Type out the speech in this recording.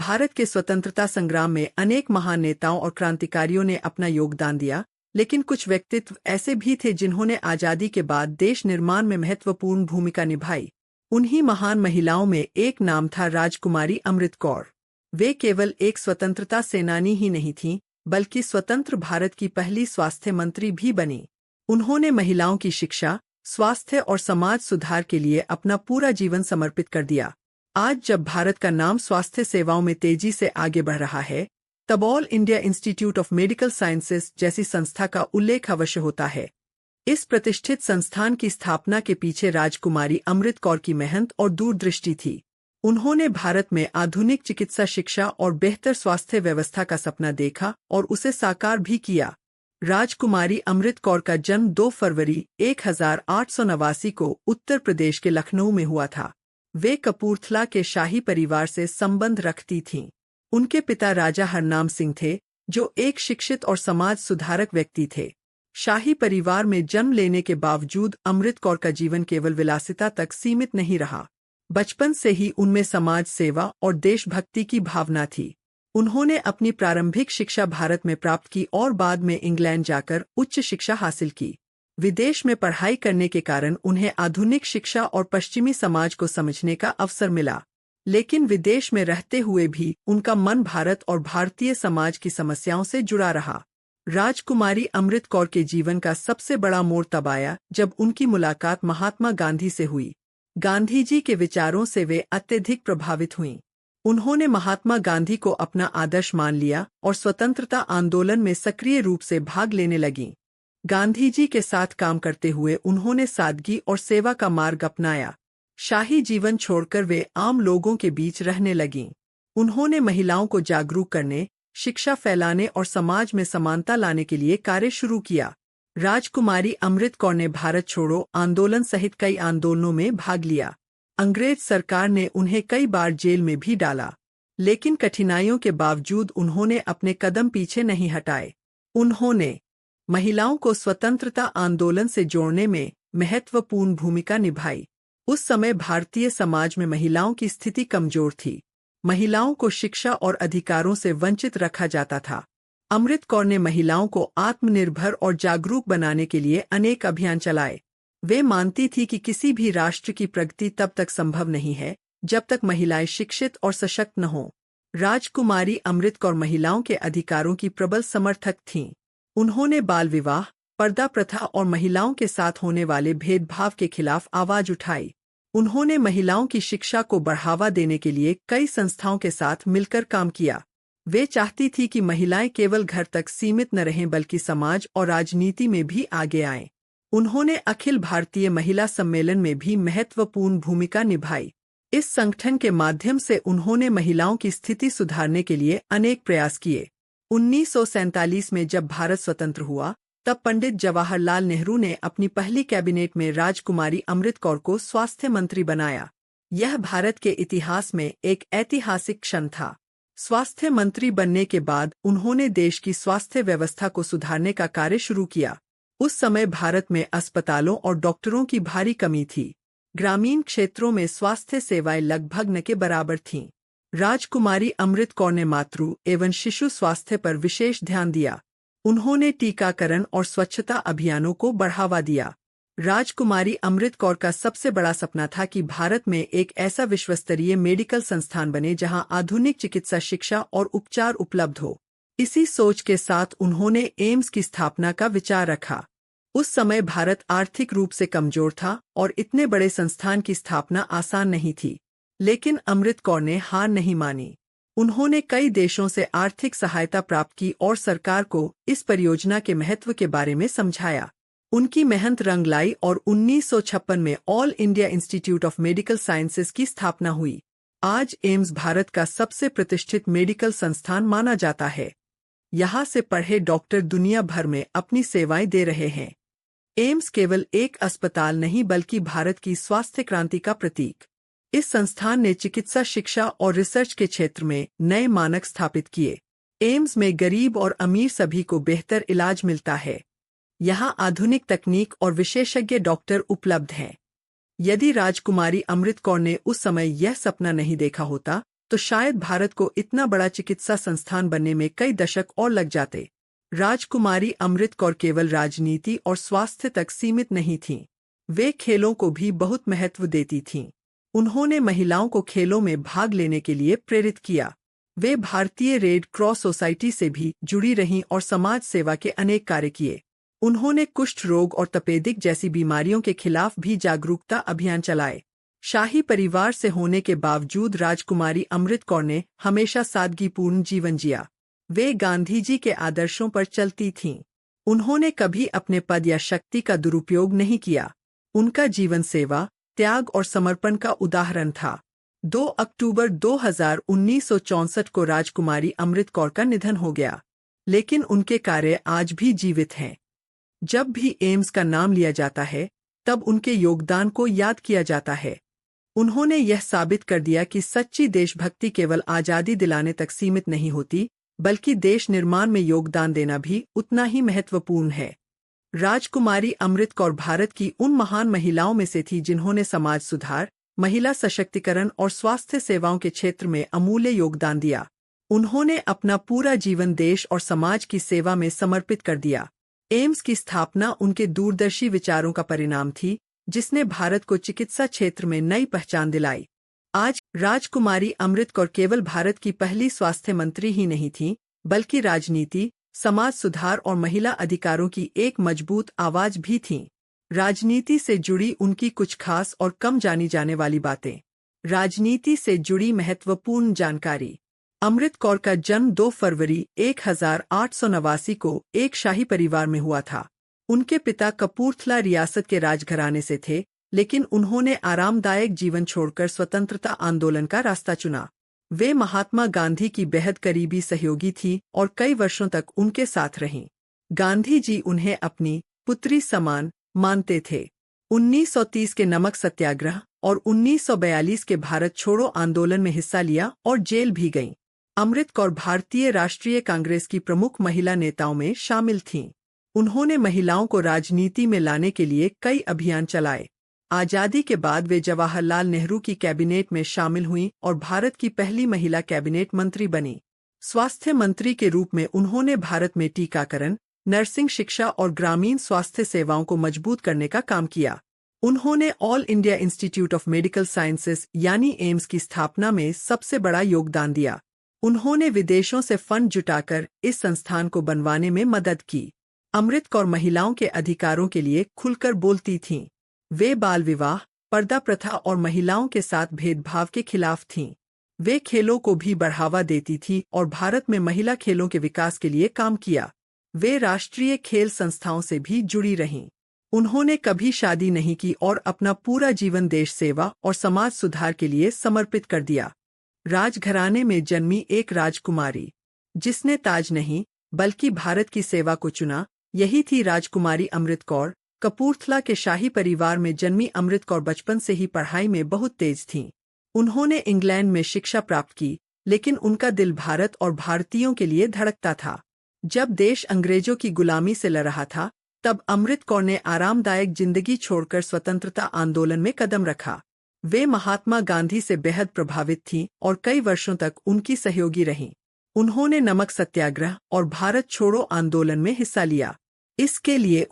भारत के स्वतंत्रता संग्राम में अनेक महान नेताओं और क्रांतिकारियों ने अपना योगदान दिया, लेकिन कुछ व्यक्तित्व ऐसे भी थे जिन्होंने आज़ादी के बाद देश निर्माण में महत्वपूर्ण भूमिका निभाई। उन्हीं महान महिलाओं में एक नाम था राजकुमारी अमृत कौर। वे केवल एक स्वतंत्रता सेनानी ही नहीं थीं, बल्कि स्वतंत्र भारत की पहली स्वास्थ्य मंत्री भी बनी। उन्होंने महिलाओं की शिक्षा, स्वास्थ्य और समाज सुधार के लिए अपना पूरा जीवन समर्पित कर दिया। आज जब भारत का नाम स्वास्थ्य सेवाओं में तेजी से आगे बढ़ रहा है, तब all India institute of medical sciences जैसी संस्था का उल्लेख अवश्य होता है। इस प्रतिष्ठित संस्थान की स्थापना के पीछे राजकुमारी अमृत कौर की मेहनत और दूरदृष्टि थी। उन्होंने भारत में आधुनिक चिकित्सा शिक्षा और बेहतर स्वास्थ्य व्यवस्था का सपना देखा और उसे साकार भी किया। राजकुमारी अमृत कौर का जन्म 2 फरवरी 1889 को उत्तर प्रदेश के लखनऊ में हुआ था। वे कपूरथला के शाही परिवार से संबंध रखती थीं। उनके पिता राजा हरनाम सिंह थे, जो एक शिक्षित और समाज सुधारक व्यक्ति थे। शाही परिवार में जन्म लेने के बावजूद अमृत कौर का जीवन केवल विलासिता तक सीमित नहीं रहा। बचपन से ही उनमें समाज सेवा और देशभक्ति की भावना थी। उन्होंने अपनी प्रारंभिक शिक्षा भारत में प्राप्त की और बाद में इंग्लैंड जाकर उच्च शिक्षा हासिल की। विदेश में पढ़ाई करने के कारण उन्हें आधुनिक शिक्षा और पश्चिमी समाज को समझने का अवसर मिला, लेकिन विदेश में रहते हुए भी उनका मन भारत और भारतीय समाज की समस्याओं से जुड़ा रहा। राजकुमारी अमृत कौर के जीवन का सबसे बड़ा मोड़ तब आया जब उनकी मुलाकात महात्मा गांधी से हुई। गांधी जी के विचारों से वे अत्यधिक प्रभावित हुईं। उन्होंने महात्मा गांधी को अपना आदर्श मान लिया और स्वतंत्रता आंदोलन में सक्रिय रूप से भाग लेने लगीं। गांधी जी के साथ काम करते हुए उन्होंने सादगी और सेवा का मार्ग अपनाया। शाही जीवन छोड़कर वे आम लोगों के बीच रहने लगीं। उन्होंने महिलाओं को जागरूक करने, शिक्षा फैलाने और समाज में समानता लाने के लिए कार्य शुरू किया। राजकुमारी अमृत कौर ने भारत छोड़ो आंदोलन सहित कई आंदोलनों में भाग लिया। अंग्रेज सरकार ने उन्हें कई बार जेल में भी डाला, लेकिन कठिनाइयों के बावजूद उन्होंने अपने कदम पीछे नहीं हटाए। उन्होंने महिलाओं को स्वतंत्रता आंदोलन से जोड़ने में महत्वपूर्ण भूमिका निभाई। उस समय भारतीय समाज में महिलाओं की स्थिति कमजोर थी। महिलाओं को शिक्षा और अधिकारों से वंचित रखा जाता था। अमृत कौर ने महिलाओं को आत्मनिर्भर और जागरूक बनाने के लिए अनेक अभियान चलाए। वे मानती थी कि किसी भी राष्ट्र की प्रगति तब तक संभव नहीं है जब तक महिलाएं शिक्षित और सशक्त न हों। राजकुमारी अमृत कौर महिलाओं के अधिकारों की प्रबल समर्थक थीं। उन्होंने बाल विवाह, पर्दा प्रथा और महिलाओं के साथ होने वाले भेदभाव के खिलाफ आवाज उठाई। उन्होंने महिलाओं की शिक्षा को बढ़ावा देने के लिए कई संस्थाओं के साथ मिलकर काम किया। वे चाहती थी कि महिलाएं केवल घर तक सीमित न रहें बल्कि समाज और राजनीति में भी आगे आएं। उन्होंने अखिल भारतीय महिला सम्मेलन में भी महत्वपूर्ण भूमिका निभाई। इस संगठन के माध्यम से उन्होंने महिलाओं की स्थिति सुधारने के लिए अनेक प्रयास किए। 1947 में जब भारत स्वतंत्र हुआ, तब पंडित जवाहरलाल नेहरू ने अपनी पहली कैबिनेट में राजकुमारी अमृत कौर को स्वास्थ्य मंत्री बनाया। यह भारत के इतिहास में एक ऐतिहासिक क्षण था। स्वास्थ्य मंत्री बनने के बाद उन्होंने देश की स्वास्थ्य व्यवस्था को सुधारने का कार्य शुरू किया। उस समय भारत में अस्पतालों और डॉक्टरों की भारी कमी थी। ग्रामीण क्षेत्रों में स्वास्थ्य सेवाएं लगभग न के बराबर थीं। राजकुमारी अमृत कौर ने मातृ एवं शिशु स्वास्थ्य पर विशेष ध्यान दिया। उन्होंने टीकाकरण और स्वच्छता अभियानों को बढ़ावा दिया। राजकुमारी अमृत कौर का सबसे बड़ा सपना था कि भारत में एक ऐसा विश्वस्तरीय मेडिकल संस्थान बने जहां आधुनिक चिकित्सा शिक्षा और उपचार उपलब्ध हो। इसी सोच के साथ उन्होंने एम्स की स्थापना का विचार रखा। उस समय भारत आर्थिक रूप से कमजोर था और इतने बड़े संस्थान की स्थापना आसान नहीं थी, लेकिन अमृत कौर ने हार नहीं मानी। उन्होंने कई देशों से आर्थिक सहायता प्राप्त की और सरकार को इस परियोजना के महत्व के बारे में समझाया। उनकी मेहनत रंग लाई और 1956 में all India institute of medical sciences की स्थापना हुई। आज एम्स भारत का सबसे प्रतिष्ठित मेडिकल संस्थान माना जाता है। यहाँ से पढ़े डॉक्टर दुनिया भर में अपनी सेवाएं दे रहे हैं। एम्स केवल एक अस्पताल नहीं बल्कि भारत की स्वास्थ्य क्रांति का प्रतीक। इस संस्थान ने चिकित्सा शिक्षा और रिसर्च के क्षेत्र में नए मानक स्थापित किए। एम्स में गरीब और अमीर सभी को बेहतर इलाज मिलता है। यहाँ आधुनिक तकनीक और विशेषज्ञ डॉक्टर उपलब्ध हैं। यदि राजकुमारी अमृत कौर ने उस समय यह सपना नहीं देखा होता, तो शायद भारत को इतना बड़ा चिकित्सा संस्थान बनने में कई दशक और लग जाते। राजकुमारी अमृत कौर केवल राजनीति और स्वास्थ्य तक सीमित नहीं थीं। वे खेलों को भी बहुत महत्व देती थीं। उन्होंने महिलाओं को खेलों में भाग लेने के लिए प्रेरित किया। वे भारतीय रेड क्रॉस सोसाइटी से भी जुड़ी रहीं और समाज सेवा के अनेक कार्य किए। उन्होंने कुष्ठ रोग और तपेदिक जैसी बीमारियों के खिलाफ भी जागरूकता अभियान चलाए। शाही परिवार से होने के बावजूद राजकुमारी अमृत कौर ने हमेशा सादगीपूर्ण जीवन जिया। वे गांधी जी के आदर्शों पर चलती थीं। उन्होंने कभी अपने पद या शक्ति का दुरुपयोग नहीं किया। उनका जीवन सेवा, त्याग और समर्पण का उदाहरण था। 2 अक्टूबर 1964 को राजकुमारी अमृत कौर का निधन हो गया, लेकिन उनके कार्य आज भी जीवित हैं। जब भी एम्स का नाम लिया जाता है, तब उनके योगदान को याद किया जाता है। उन्होंने यह साबित कर दिया कि सच्ची देशभक्ति केवल आज़ादी दिलाने तक सीमित नहीं होती, बल्कि देश निर्माण में योगदान देना भी उतना ही महत्वपूर्ण है। राजकुमारी अमृत कौर भारत की उन महान महिलाओं में से थी जिन्होंने समाज सुधार, महिला सशक्तिकरण और स्वास्थ्य सेवाओं के क्षेत्र में अमूल्य योगदान दिया। उन्होंने अपना पूरा जीवन देश और समाज की सेवा में समर्पित कर दिया। एम्स की स्थापना उनके दूरदर्शी विचारों का परिणाम थी, जिसने भारत को चिकित्सा क्षेत्र में नई पहचान दिलाई। आज राजकुमारी अमृत कौर केवल भारत की पहली स्वास्थ्य मंत्री ही नहीं थीं, बल्कि राजनीति, समाज सुधार और महिला अधिकारों की एक मजबूत आवाज भी थीं। राजनीति से जुड़ी उनकी कुछ खास और कम जानी जाने वाली बातें। राजनीति से जुड़ी महत्वपूर्ण जानकारी। अमृत कौर का जन्म 2 फरवरी 1889 को एक शाही परिवार में हुआ था। उनके पिता कपूरथला रियासत के राजघराने से थे, लेकिन उन्होंने आरामदायक जीवन छोड़कर स्वतंत्रता आंदोलन का रास्ता चुना। वे महात्मा गांधी की बेहद करीबी सहयोगी थी और कई वर्षों तक उनके साथ रहीं। गांधी जी उन्हें अपनी पुत्री समान मानते थे। 1930 के नमक सत्याग्रह और 1942 के भारत छोड़ो आंदोलन में हिस्सा लिया और जेल भी गईं। अमृत कौर भारतीय राष्ट्रीय कांग्रेस की प्रमुख महिला नेताओं में शामिल थीं। उन्होंने महिलाओं को राजनीति में लाने के लिए कई अभियान चलाए। आज़ादी के बाद वे जवाहरलाल नेहरू की कैबिनेट में शामिल हुईं और भारत की पहली महिला कैबिनेट मंत्री बनीं। स्वास्थ्य मंत्री के रूप में उन्होंने भारत में टीकाकरण, नर्सिंग शिक्षा और ग्रामीण स्वास्थ्य सेवाओं को मजबूत करने का काम किया। उन्होंने all India institute of medical sciences यानी एम्स की स्थापना में सबसे बड़ा योगदान दिया। उन्होंने विदेशों से फंड जुटाकर इस संस्थान को बनवाने में मदद की। अमृत कौर महिलाओं के अधिकारों के लिए खुलकर बोलती थीं। वे बाल विवाह, पर्दा प्रथा और महिलाओं के साथ भेदभाव के खिलाफ थीं। वे खेलों को भी बढ़ावा देती थीं और भारत में महिला खेलों के विकास के लिए काम किया। वे राष्ट्रीय खेल संस्थाओं से भी जुड़ी रहीं। उन्होंने कभी शादी नहीं की और अपना पूरा जीवन देश सेवा और समाज सुधार के लिए समर्पित कर दिया। राजघराने में जन्मी एक राजकुमारी, जिसने ताज नहीं बल्कि भारत की सेवा को चुना, यही थी राजकुमारी अमृत कौर। कपूरथला के शाही परिवार में जन्मी अमृत कौर बचपन से ही पढ़ाई में बहुत तेज थीं। उन्होंने इंग्लैंड में शिक्षा प्राप्त की, लेकिन उनका दिल भारत और भारतीयों के लिए धड़कता था। जब देश अंग्रेजों की गुलामी से लड़ रहा था, तब अमृत कौर ने आरामदायक जिंदगी छोड़कर स्वतंत्रता आंदोलन में कदम रखा। वे महात्मा गांधी से बेहद प्रभावित थीं और कई वर्षों तक उनकी सहयोगी रहीं। उन्होंने नमक सत्याग्रह और भारत छोड़ो आंदोलन में हिस्सा लिया। इसके लिए